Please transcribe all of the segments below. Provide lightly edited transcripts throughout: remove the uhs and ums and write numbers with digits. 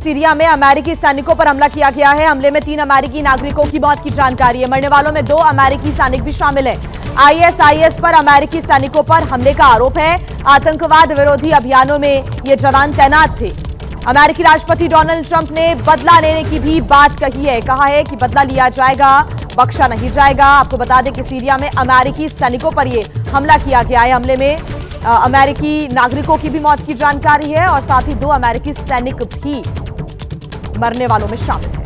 Syria में अमेरिकी सैनिकों पर हमला किया गया है। हमले में 3 अमेरिकी नागरिकों की मौत की जानकारी है। मरने वालों में 2 अमेरिकी सैनिक भी शामिल हैं। आईएसआईएस पर अमेरिकी सैनिकों पर हमले का आरोप है। आतंकवाद विरोधी अभियानों में ये जवान तैनात थे। अमेरिकी राष्ट्रपति डोनाल्ड ट्रंप ने बदला लेने की भी बात कही है। कहा है कि बदला लिया जाएगा, बख्शा नहीं जाएगा। आपको बता दें कि सीरिया में अमेरिकी सैनिकों पर यह हमला किया गया है। हमले में अमेरिकी नागरिकों की भी मौत की जानकारी है और साथ ही 2 अमेरिकी सैनिक भी मरने वालों में शामिल है।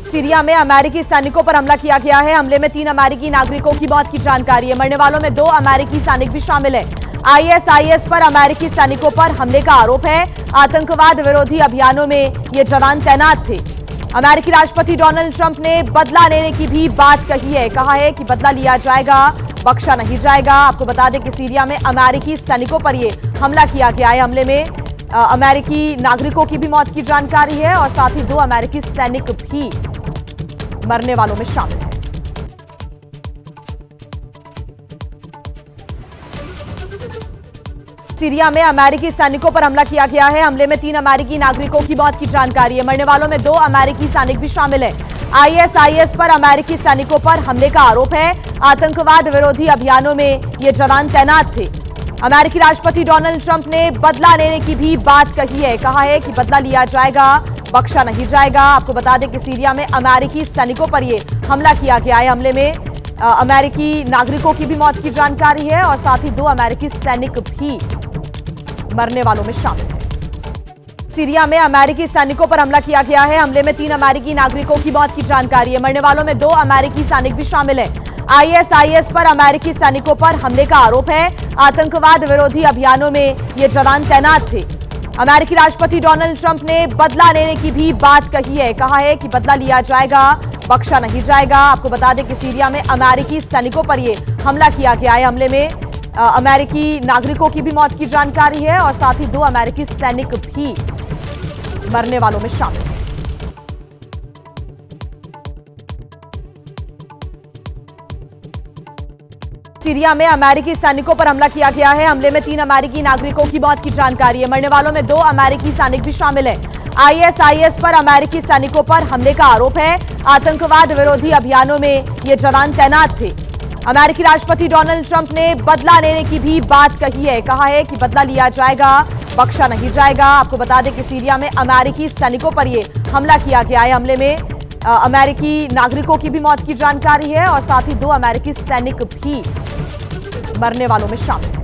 सीरिया में अमेरिकी सैनिकों पर हमला किया गया है। हमले में 3 अमेरिकी नागरिकों की मौत की जानकारी है। मरने वालों में 2 अमेरिकी सैनिक भी शामिल हैं। आईएसआईएस पर अमेरिकी सैनिकों पर हमले का आरोप है। आतंकवाद विरोधी अभियानों में ये जवान तैनात थे। अमेरिकी राष्ट्रपति डोनाल्ड ट्रंप ने बदला लेने की भी बात कही है। कहा है कि बदला लिया जाएगा, बख्शा नहीं जाएगा। आपको बता दें कि सीरिया में अमेरिकी सैनिकों पर यह हमला किया गया है। हमले में अमेरिकी नागरिकों की भी मौत की जानकारी है और साथ ही 2 अमेरिकी सैनिक भी मरने वालों में शामिल हैं। सीरिया में अमेरिकी सैनिकों पर हमला किया गया है। हमले में 3 अमेरिकी नागरिकों की मौत की जानकारी है। मरने वालों में 2 अमेरिकी सैनिक भी शामिल हैं। आईएसआईएस पर अमेरिकी सैनिकों पर हमले का आरोप है। आतंकवाद विरोधी अभियानों में ये जवान तैनात थे। अमेरिकी राष्ट्रपति डोनाल्ड ट्रंप ने बदला लेने की भी बात कही है। कहा है कि बदला लिया जाएगा, बख्शा नहीं जाएगा। आपको बता दें कि सीरिया में अमेरिकी सैनिकों पर यह हमला किया गया है। हमले में अमेरिकी नागरिकों की भी मौत की जानकारी है और साथ ही 2 अमेरिकी सैनिक भी मरने वालों में शामिल हैं। सीरिया में अमेरिकी सैनिकों पर हमला किया गया है। हमले में 3 अमेरिकी नागरिकों की मौत की जानकारी है। मरने वालों में 2 अमेरिकी सैनिक भी शामिल हैं। आईएसआईएस पर अमेरिकी सैनिकों पर हमले का आरोप है। आतंकवाद विरोधी अभियानों में ये जवान तैनात थे। अमेरिकी राष्ट्रपति डोनाल्ड ट्रंप ने बदला लेने की भी बात कही है। कहा है कि बदला लिया जाएगा, बख्शा नहीं जाएगा। आपको बता दें कि सीरिया में अमेरिकी सैनिकों पर यह हमला किया गया है। हमले में अमेरिकी नागरिकों की भी मौत की जानकारी है और साथ ही 2 अमेरिकी सैनिक भी मरने वालों में शामिल हैं। सीरिया में अमेरिकी सैनिकों पर हमला किया गया है। हमले में 3 अमेरिकी नागरिकों की मौत की जानकारी है। मरने वालों में 2 अमेरिकी सैनिक भी शामिल हैं। आईएसआईएस पर अमेरिकी सैनिकों पर हमले का आरोप है। आतंकवाद विरोधी अभियानों में ये जवान तैनात थे। अमेरिकी राष्ट्रपति डोनाल्ड ट्रंप ने बदला लेने की भी बात कही है। कहा है कि बदला लिया जाएगा, बख्शा नहीं जाएगा। आपको बता दें कि सीरिया में अमेरिकी सैनिकों पर यह हमला किया गया है। हमले में अमेरिकी नागरिकों की भी मौत की जानकारी है और साथ ही 2 अमेरिकी सैनिक भी मरने वालों में शामिल हैं।